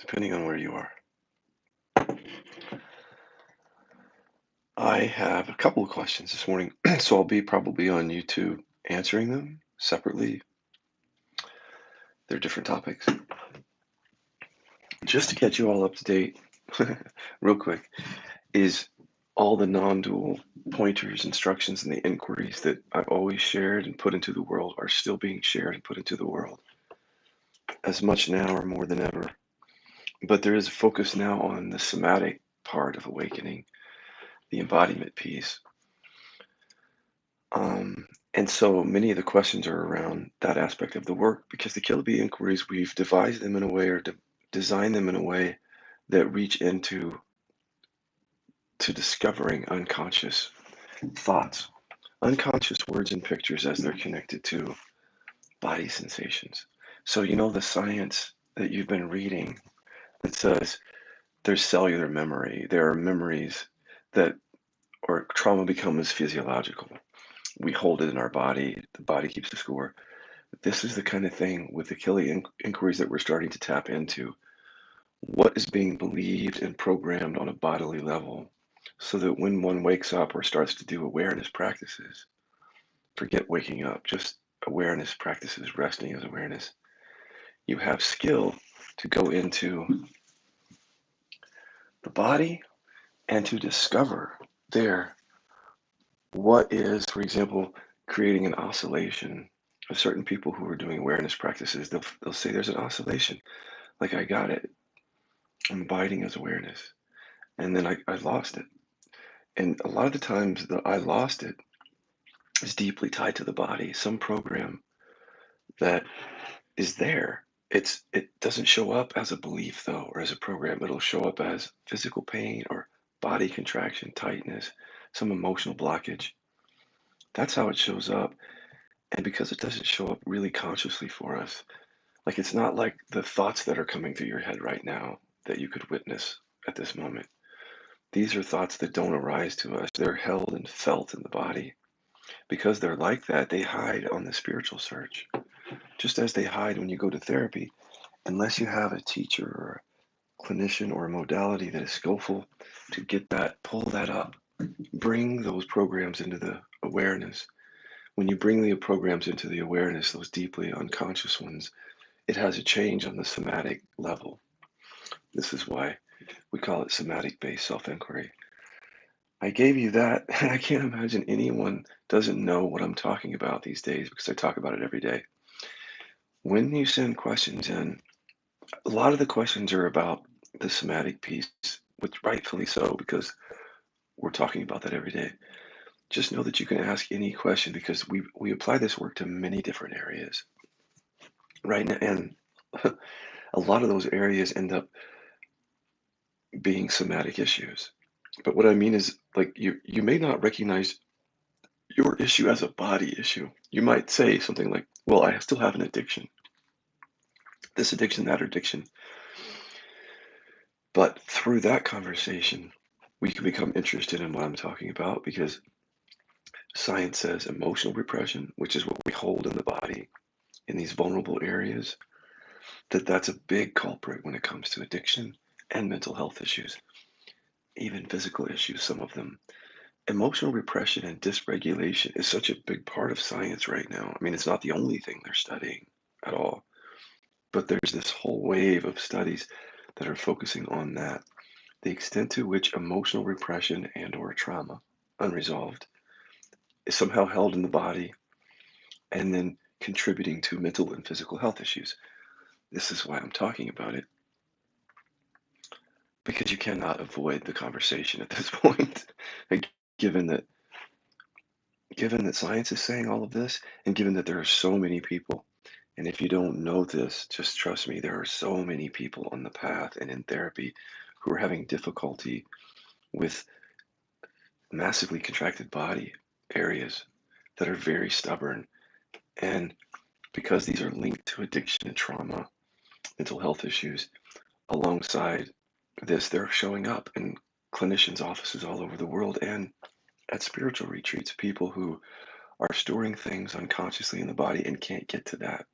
depending on where you are. I have a couple of questions this morning, so I'll be probably on YouTube answering them separately. They're different topics. Just to get you all up to date, real quick, is all the non-dual pointers, instructions, and the inquiries that I've always shared and put into the world are still being shared and put into the world, as much now or more than ever. But there is a focus now on the somatic part of awakening, the embodiment piece. And so many of the questions are around that aspect of the work because the Killer Bee inquiries, we've devised them in a way or designed them in a way that reach into to discovering unconscious thoughts, unconscious words and pictures as they're connected to body sensations. So, the science that you've been reading that says there's cellular memory, there are memories that, or trauma becomes physiological. We hold it in our body, the body keeps the score. This is the kind of thing with the Achille inquiries that we're starting to tap into. What is being believed and programmed on a bodily level so that when one wakes up or starts to do awareness practices, forget waking up, just awareness practices, resting as awareness, you have skill to go into the body and to discover there what is, for example, creating an oscillation. Of certain people who are doing awareness practices, they'll say there's an oscillation. Like, I got it. I'm abiding as awareness. And then I lost it. And a lot of the times the I lost it is deeply tied to the body, some program that is there. It doesn't show up as a belief though, or as a program. It'll show up as physical pain or body contraction, tightness, some emotional blockage. That's how it shows up. And because it doesn't show up really consciously for us, like it's not like the thoughts that are coming through your head right now that you could witness at this moment. These are thoughts that don't arise to us. They're held and felt in the body. Because they're like that, they hide on the spiritual search. Just as they hide when you go to therapy, unless you have a teacher or a clinician or a modality that is skillful to get that, pull that up, bring those programs into the awareness. When you bring the programs into the awareness, those deeply unconscious ones, it has a change on the somatic level. This is why we call it somatic based self inquiry. I gave you that. I can't imagine anyone doesn't know what I'm talking about these days because I talk about it every day. When you send questions in, a lot of the questions are about the somatic piece, which rightfully so, because we're talking about that every day. Just know that you can ask any question because we apply this work to many different areas, right? And a lot of those areas end up being somatic issues. But what I mean is, like, you may not recognize your issue as a body issue. You might say something like, well, I still have an addiction, this addiction, that addiction. But through that conversation, we can become interested in what I'm talking about because science says emotional repression, which is what we hold in the body in these vulnerable areas, that's a big culprit when it comes to addiction and mental health issues, even physical issues, some of them. Emotional repression and dysregulation is such a big part of science right now. I mean, it's not the only thing they're studying at all, but there's this whole wave of studies that are focusing on that. The extent to which emotional repression and or trauma, unresolved, is somehow held in the body and then contributing to mental and physical health issues. This is why I'm talking about it, because you cannot avoid the conversation at this point. Like, given that given that science is saying all of this, and given that there are so many people, and if you don't know this, just trust me, there are so many people on the path and in therapy who are having difficulty with massively contracted body areas that are very stubborn. And because these are linked to addiction and trauma, mental health issues, alongside this, they're showing up in clinicians' offices all over the world and at spiritual retreats, people who are storing things unconsciously in the body and can't get to that.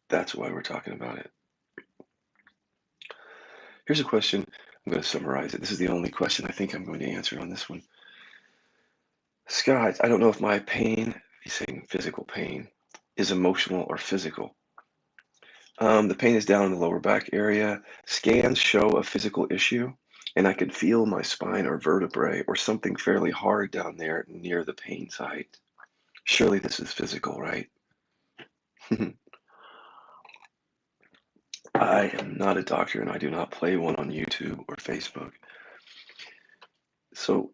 That's why we're talking about it. Here's a question. I'm going to summarize it. This is the only question I think I'm going to answer on this one. Scott, I don't know if my pain, he's saying physical pain, is emotional or physical. The pain is down in the lower back area. Scans show a physical issue, and I can feel my spine or vertebrae or something fairly hard down there near the pain site. Surely this is physical, right? I am not a doctor and I do not play one on YouTube or Facebook. So,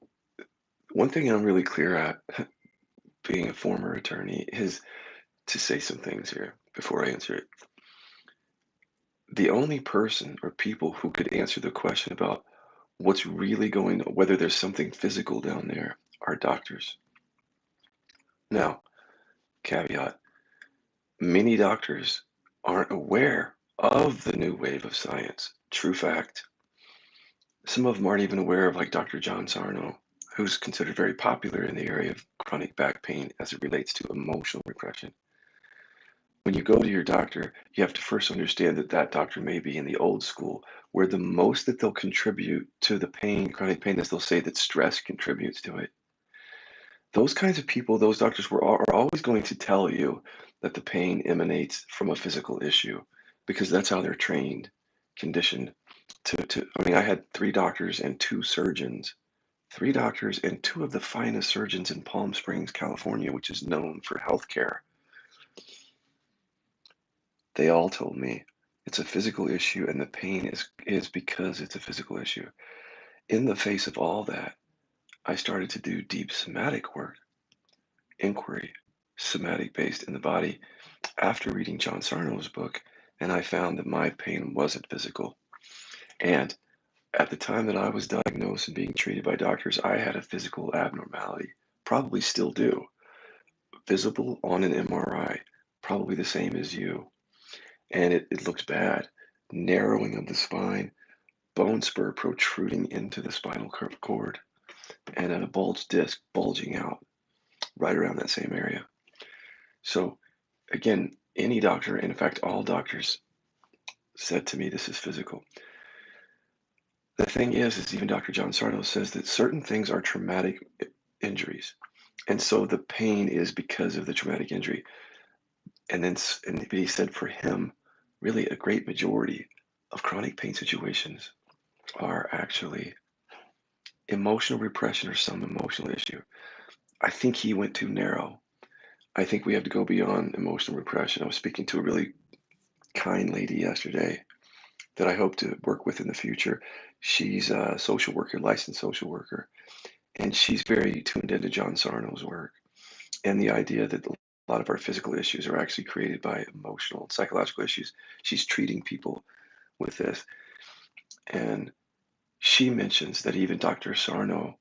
one thing I'm really clear at, being a former attorney, is to say some things here before I answer it. The only person or people who could answer the question about what's really going on, whether there's something physical down there, are doctors. Now, caveat, many doctors aren't aware of the new wave of science. True fact. Some of them aren't even aware of, like Dr. John Sarno, who's considered very popular in the area of chronic back pain as it relates to emotional repression. When you go to your doctor, you have to first understand that that doctor may be in the old school, where the most that they'll contribute to the pain, chronic pain, is they'll say that stress contributes to it. Those kinds of people, those doctors are always going to tell you that the pain emanates from a physical issue because that's how they're trained, conditioned I mean, I had three doctors and two surgeons, three doctors and two of the finest surgeons in Palm Springs, California, which is known for healthcare. They all told me it's a physical issue and the pain is because it's a physical issue. In the face of all that, I started to do deep somatic work, inquiry, somatic based in the body after reading John Sarno's book, and I found that my pain wasn't physical. And at the time that I was diagnosed and being treated by doctors, I had a physical abnormality, probably still do, visible on an MRI, probably the same as you. And it looks bad. Narrowing of the spine, bone spur protruding into the spinal cord, and a bulged disc bulging out right around that same area. So, again, any doctor, and in fact, all doctors said to me this is physical. The thing is even Dr. John Sarno says that certain things are traumatic injuries. And so the pain is because of the traumatic injury. And he said for him, really a great majority of chronic pain situations are actually emotional repression or some emotional issue. I think he went too narrow. I think we have to go beyond emotional repression. I was speaking to a really kind lady yesterday that I hope to work with in the future. She's a social worker, licensed social worker, and she's very tuned into John Sarno's work and the idea that a lot of our physical issues are actually created by emotional and psychological issues. She's treating people with this. And she mentions that even Dr. Sarno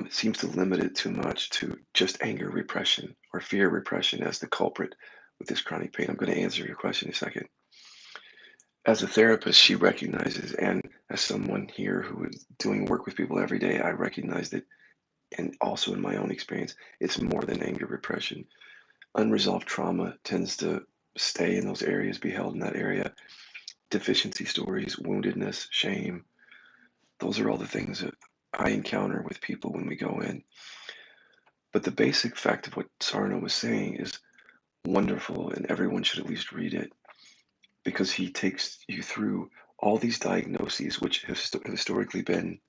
seems to limit it too much to just anger repression or fear repression as the culprit with this chronic pain. I'm going to answer your question in a second. As a therapist, she recognizes, and as someone here who is doing work with people every day, I recognize that, and also in my own experience, it's more than anger repression. Unresolved trauma tends to stay in those areas, be held in that area. Deficiency stories, woundedness, shame, those are all the things that I encounter with people when we go in. But the basic fact of what Sarno was saying is wonderful, and everyone should at least read it because he takes you through all these diagnoses, which have historically been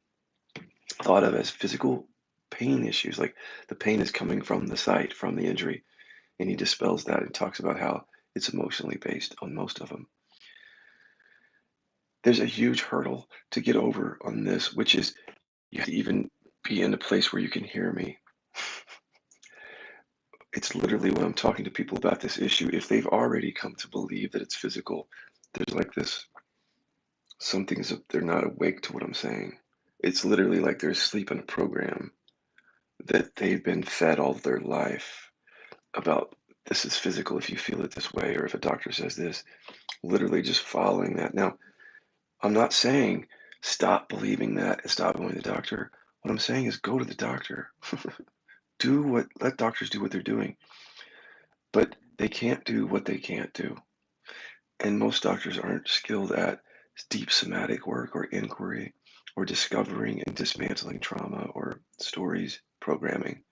thought of as physical pain issues. Like the pain is coming from the site, from the injury. And he dispels that and talks about how it's emotionally based on most of them. There's a huge hurdle to get over on this, which is you have to even be in a place where you can hear me. It's literally when I'm talking to people about this issue, if they've already come to believe that it's physical, there's like this something's they're not awake to what I'm saying. It's literally like they're asleep in a program that they've been fed all their life about this is physical if you feel it this way, or if a doctor says this, literally just following that. Now, I'm not saying stop believing that and stop going to the doctor. What I'm saying is go to the doctor. Let doctors do what they're doing. But they can't do what they can't do. And most doctors aren't skilled at deep somatic work or inquiry or discovering and dismantling trauma or stories programming.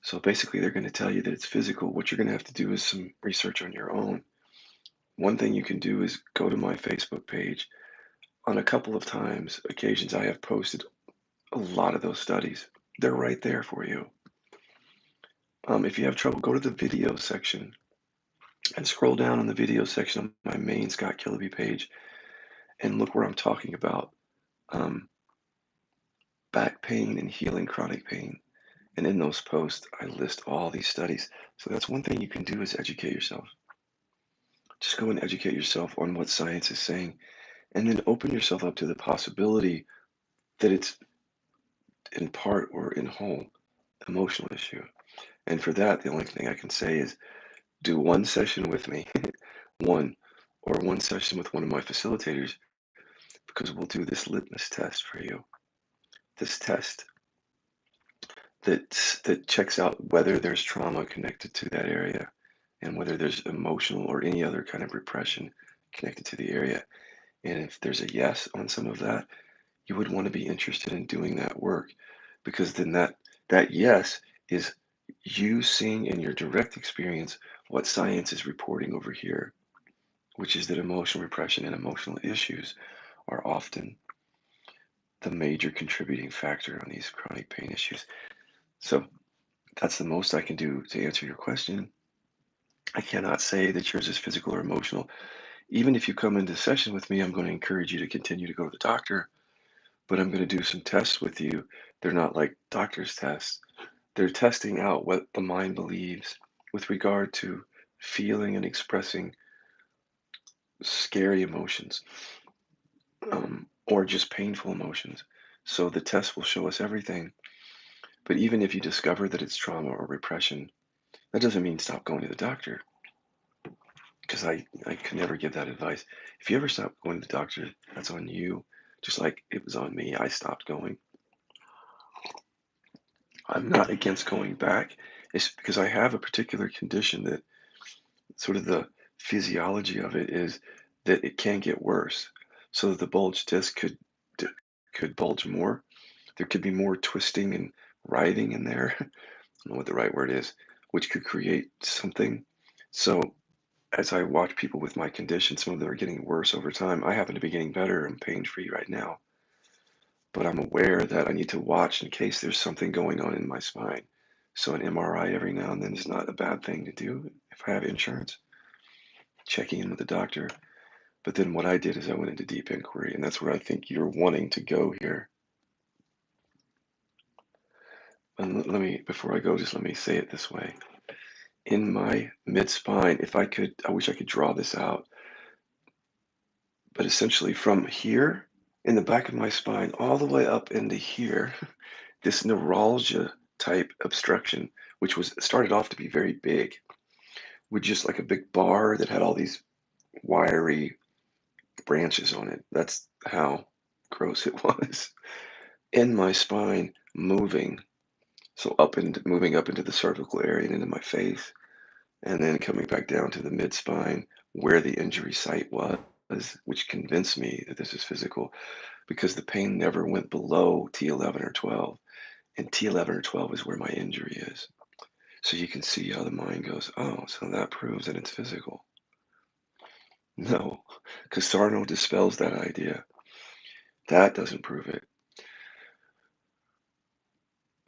So basically, they're going to tell you that it's physical. What you're going to have to do is some research on your own. One thing you can do is go to my Facebook page. On a couple of occasions, I have posted a lot of those studies. They're right there for you. If you have trouble, go to the video section and scroll down on the video section of my main Scott Killaby page and look where I'm talking about um, back pain and healing chronic pain. And in those posts, I list all these studies. So that's one thing you can do is educate yourself. Just go and educate yourself on what science is saying, and then open yourself up to the possibility that it's in part or in whole emotional issue. And for that, the only thing I can say is do one session with me, one, or one session with one of my facilitators, because we'll do this litmus test for you. This test that checks out whether there's trauma connected to that area and whether there's emotional or any other kind of repression connected to the area. And if there's a yes on some of that, you would want to be interested in doing that work because then that yes is you seeing in your direct experience what science is reporting over here, which is that emotional repression and emotional issues are often the major contributing factor on these chronic pain issues. So that's the most I can do to answer your question. I cannot say that yours is physical or emotional. Even if you come into session with me, I'm going to encourage you to continue to go to the doctor, but I'm going to do some tests with you. They're not like doctor's tests. They're testing out what the mind believes with regard to feeling and expressing scary emotions or just painful emotions. So the test will show us everything. But even if you discover that it's trauma or repression, that doesn't mean stop going to the doctor because I could never give that advice. If you ever stop going to the doctor, that's on you. Just like it was on me, I stopped going. I'm not against going back. It's because I have a particular condition that sort of the physiology of it is that it can get worse. So the bulge disc could bulge more. There could be more twisting and writhing in there. I don't know what the right word is, which could create something. So as I watch people with my condition, some of them are getting worse over time. I happen to be getting better and pain free right now, but I'm aware that I need to watch in case there's something going on in my spine. So an MRI every now and then is not a bad thing to do if I have insurance, checking in with the doctor. But then what I did is I went into deep inquiry, and that's where I think you're wanting to go here. And let me, before I go, just let me say it this way. In my mid spine, if I could, I wish I could draw this out, but essentially from here in the back of my spine all the way up into here, this neuralgia type obstruction, which was started off to be very big, with just like a big bar that had all these wiry branches on it. That's how gross it was. In my spine, moving. So up and moving up into the cervical area and into my face, and then coming back down to the mid spine where the injury site was, which convinced me that this is physical because the pain never went below T11 or 12. And T11 or 12 is where my injury is. So you can see how the mind goes, oh, so that proves that it's physical. No, because Sarno dispels that idea. That doesn't prove it.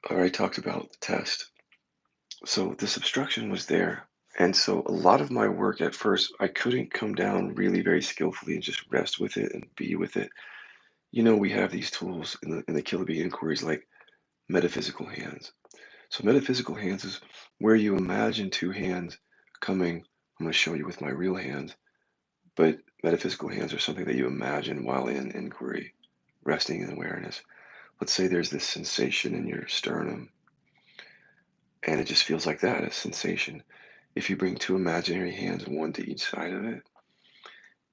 I already talked about the test. So this obstruction was there. And so a lot of my work at first, I couldn't come down really very skillfully and just rest with it and be with it. You know, we have these tools in the Killaby inquiries like metaphysical hands. So metaphysical hands is where you imagine two hands coming. I'm going to show you with my real hands, but metaphysical hands are something that you imagine while in inquiry, resting in awareness. Let's say there's this sensation in your sternum, and it just feels like that, a sensation. If you bring two imaginary hands, one to each side of it,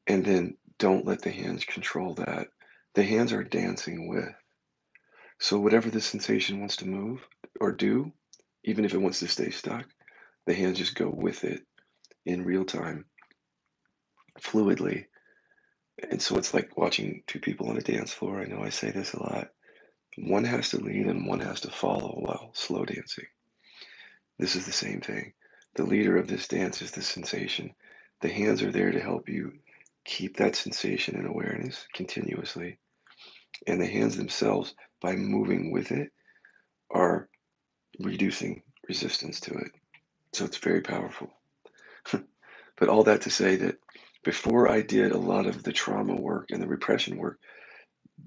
and then don't let the hands control that. The hands are dancing with. So whatever the sensation wants to move or do, even if it wants to stay stuck, the hands just go with it in real time, fluidly. And so it's like watching two people on a dance floor. I know I say this a lot. One has to lead and one has to follow while slow dancing. This is the same thing. The leader of this dance is the sensation. The hands are there to help you keep that sensation in awareness continuously. And the hands themselves, by moving with it, are reducing resistance to it. So it's very powerful. But all that to say that before I did a lot of the trauma work and the repression work,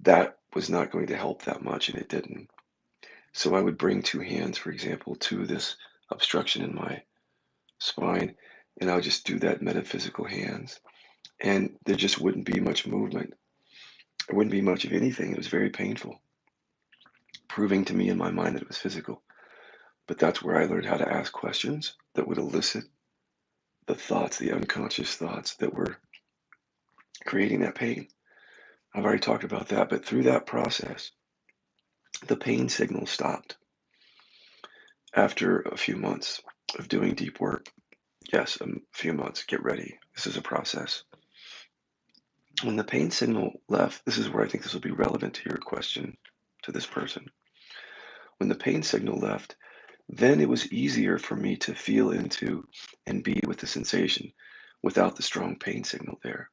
that was not going to help that much, and it didn't. So I would bring two hands, for example, to this obstruction in my spine, and I would just do that metaphysical hands, and there just wouldn't be much movement. There wouldn't be much of anything. It was very painful, proving to me in my mind that it was physical. But that's where I learned how to ask questions that would elicit the thoughts, the unconscious thoughts that were creating that pain. I've already talked about that, but through that process, the pain signal stopped after a few months of doing deep work. Yes, a few months. Get ready. This is a process. When the pain signal left, this is where I think this will be relevant to your question to this person. When the pain signal left, then it was easier for me to feel into and be with the sensation without the strong pain signal there.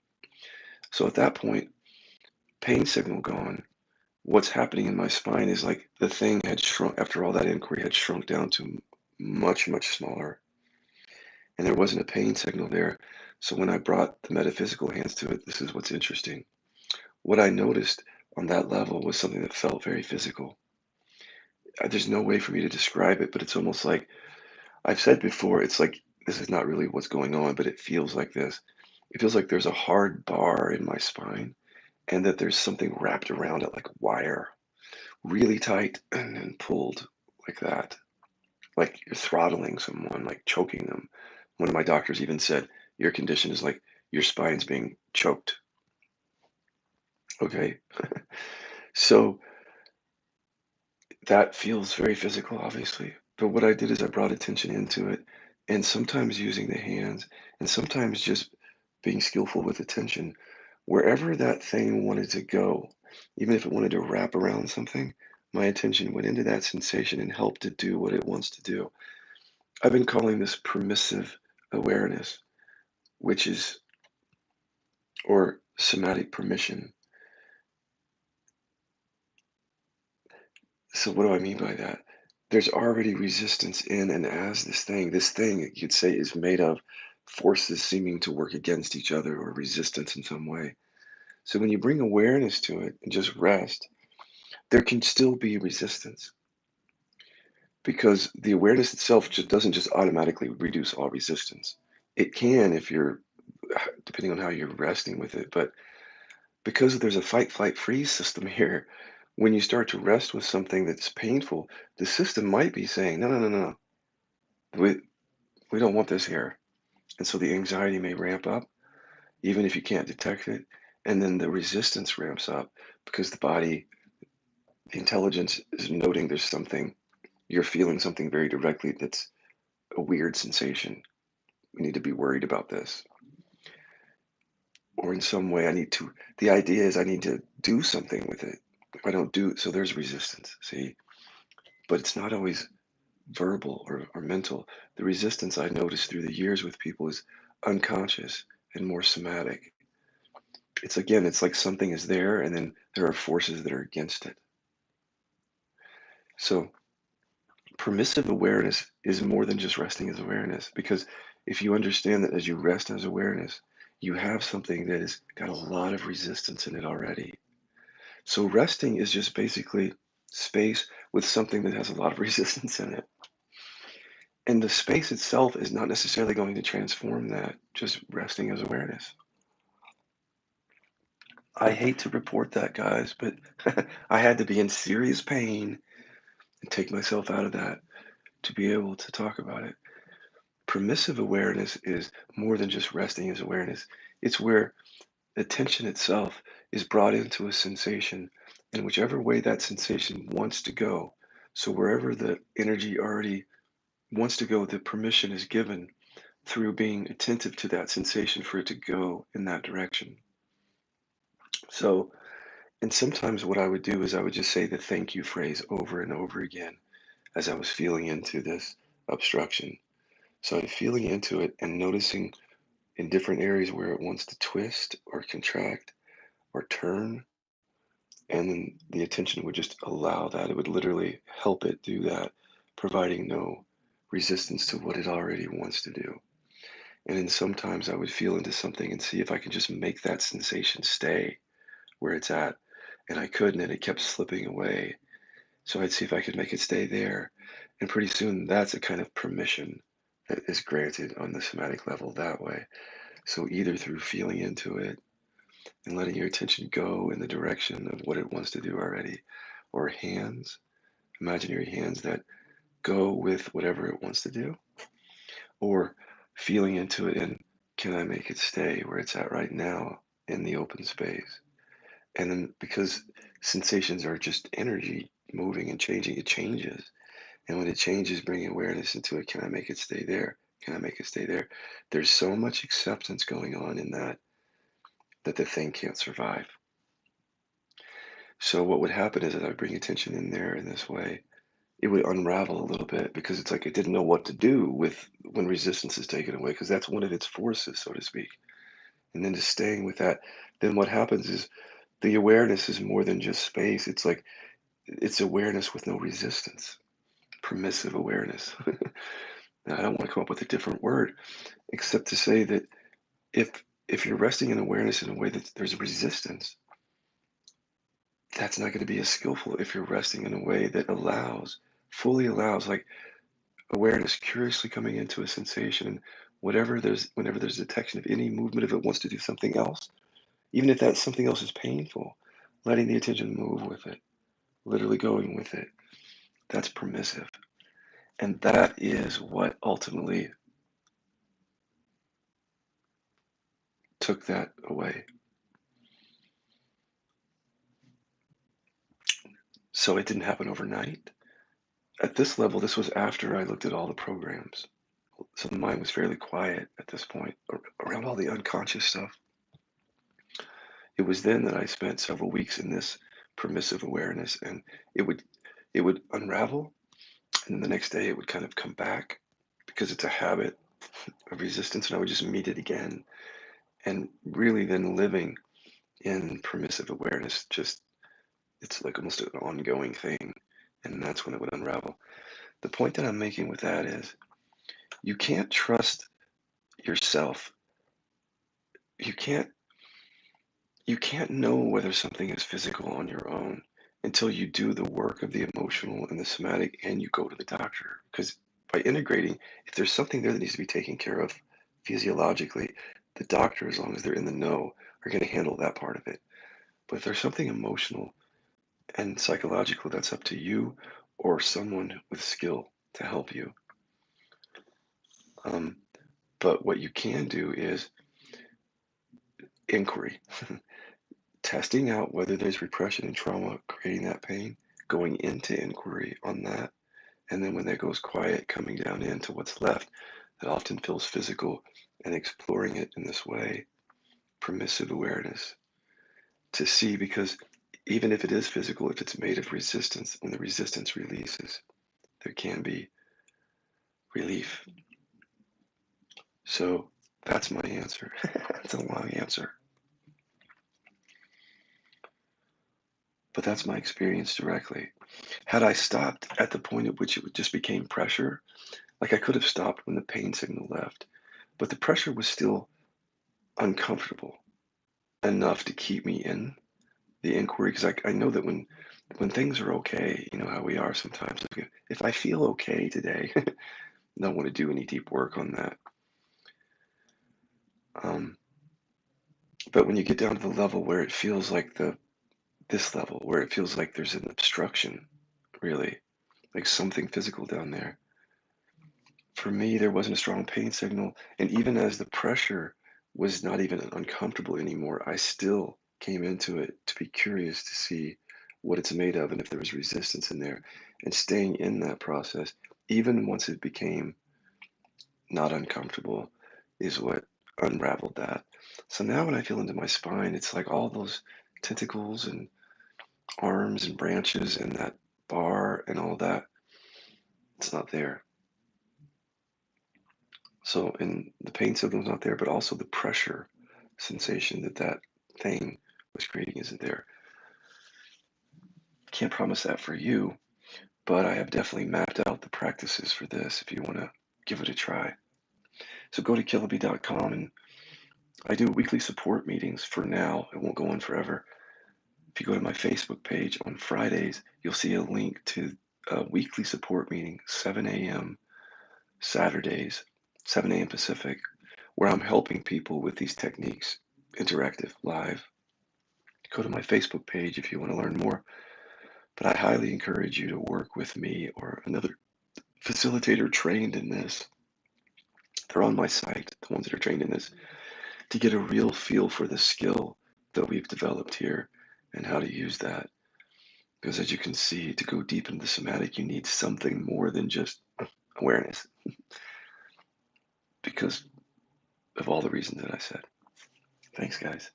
So at that point, pain signal gone, what's happening in my spine is like the thing had shrunk after all that inquiry had shrunk down to much, much smaller. And there wasn't a pain signal there. So when I brought the metaphysical hands to it, this is what's interesting. What I noticed on that level was something that felt very physical. There's no way for me to describe it, but it's almost like I've said before, it's like this is not really what's going on, but it feels like this. It feels like there's a hard bar in my spine and that there's something wrapped around it like wire, really tight and then pulled like that. Like you're throttling someone, like choking them. One of my doctors even said, your condition is like your spine's being choked. Okay. So that feels very physical, obviously. But what I did is I brought attention into it, and sometimes using the hands, and sometimes just being skillful with attention. Wherever that thing wanted to go, even if it wanted to wrap around something, my attention went into that sensation and helped it do what it wants to do. I've been calling this permissive awareness, which is, or somatic permission. So what do I mean by that? There's already resistance in and as this thing you could say is made of forces seeming to work against each other or resistance in some way. So when you bring awareness to it and just rest, there can still be resistance because the awareness itself just doesn't just automatically reduce all resistance. It can if you're depending on how you're resting with it, but because there's a fight, flight, freeze system here, when you start to rest with something that's painful, the system might be saying, no, no, no, no, we, we don't want this here. And so the anxiety may ramp up, even if you can't detect it. And then the resistance ramps up because the body, the intelligence is noting there's something, you're feeling something very directly that's a weird sensation. We need to be worried about this. Or in some way, the idea is I need to do something with it. If I don't do, so there's resistance, see? But it's not always verbal or mental. The resistance I noticed through the years with people is unconscious and more somatic. It's again, it's like something is there and then there are forces that are against it. So permissive awareness is more than just resting as awareness because if you understand that as you rest as awareness, you have something that has got a lot of resistance in it already. So resting is just basically space with something that has a lot of resistance in it. And the space itself is not necessarily going to transform that, just resting as awareness. I hate to report that, guys, but I had to be in serious pain and take myself out of that to be able to talk about it. Permissive awareness is more than just resting as awareness. It's where attention itself is brought into a sensation in whichever way that sensation wants to go. So wherever the energy already wants to go, the permission is given through being attentive to that sensation for it to go in that direction. So, and sometimes what I would do is I would just say the thank you phrase over and over again as I was feeling into this obstruction. So I'm feeling into it and noticing in different areas where it wants to twist or contract or turn. And then the attention would just allow that. It would literally help it do that, providing no resistance to what it already wants to do. And then sometimes I would feel into something and see if I can just make that sensation stay where it's at. And I couldn't, and it kept slipping away. So I'd see if I could make it stay there. And pretty soon that's a kind of permission that is granted on the somatic level that way. So either through feeling into it and letting your attention go in the direction of what it wants to do already, or hands, imaginary hands that go with whatever it wants to do, or feeling into it and can I make it stay where it's at right now in the open space? And then because sensations are just energy moving and changing, it changes. And when it changes, bring awareness into it. Can I make it stay there? Can I make it stay there? There's so much acceptance going on in that that the thing can't survive. So what would happen is that I bring attention in there in this way, it would unravel a little bit because it's like it didn't know what to do with when resistance is taken away because that's one of its forces, so to speak. And then just staying with that, then what happens is the awareness is more than just space. It's like it's awareness with no resistance, permissive awareness. Now, I don't want to come up with a different word except to say that if if you're resting in awareness in a way that there's resistance, that's not going to be as skillful if you're resting in a way that allows, fully allows, like awareness curiously coming into a sensation and whenever there's detection of any movement, if it wants to do something else, even if that something else is painful, letting the attention move with it, literally going with it, that's permissive. And that is what ultimately took that away. So it didn't happen overnight. At this level, this was after I looked at all the programs. So the mind was fairly quiet at this point around all the unconscious stuff. It was then that I spent several weeks in this permissive awareness, and it would it would unravel, and then the next day it would kind of come back because it's a habit of resistance, and I would just meet it again, and really then living in permissive awareness, just it's like almost an ongoing thing, and that's when it would unravel. The point that I'm making with that is you can't trust yourself. You can't You can't know whether something is physical on your own until you do the work of the emotional and the somatic and you go to the doctor. Because by integrating, if there's something there that needs to be taken care of physiologically, the doctor, as long as they're in the know, are going to handle that part of it. But if there's something emotional and psychological, that's up to you or someone with skill to help you. Um, but what you can do is inquiry. Testing out whether there's repression and trauma creating that pain, going into inquiry on that, and then when that goes quiet, coming down into what's left that often feels physical and exploring it in this way, permissive awareness to see because even if it is physical, if it's made of resistance, when the resistance releases, there can be relief. So that's my answer. It's a long answer, but that's my experience directly. Had I stopped at the point at which it would just became pressure, like I could have stopped when the pain signal left, but the pressure was still uncomfortable enough to keep me in the inquiry because I know that when things are okay, you know how we are sometimes. If I feel okay today, I don't want to do any deep work on that. Um, but when you get down to the level where it feels like this level, where it feels like there's an obstruction, really, like something physical down there. For me, there wasn't a strong pain signal, and even as the pressure was not even uncomfortable anymore, I still came into it to be curious to see what it's made of and if there was resistance in there. And staying in that process, even once it became not uncomfortable, is what unraveled that. So now when I feel into my spine, it's like all those tentacles and arms and branches and that bar and all that. It's not there. So, and the pain signal's not there, but also the pressure sensation that that thing was creating isn't there. Can't promise that for you, but I have definitely mapped out the practices for this if you want to give it a try. So go to killaby.com, and I do weekly support meetings for now. It won't go on forever. If you go to my Facebook page on Fridays, you'll see a link to a weekly support meeting, 7 a.m. Saturdays, 7 a.m. Pacific, where I'm helping people with these techniques, interactive, live. Go to my Facebook page if you want to learn more. But I highly encourage you to work with me or another facilitator trained in this. They're on my site, the ones that are trained in this, to get a real feel for the skill that we've developed here and how to use that. Because as you can see, to go deep into the somatic, you need something more than just awareness because of all the reasons that I said. Thanks, guys.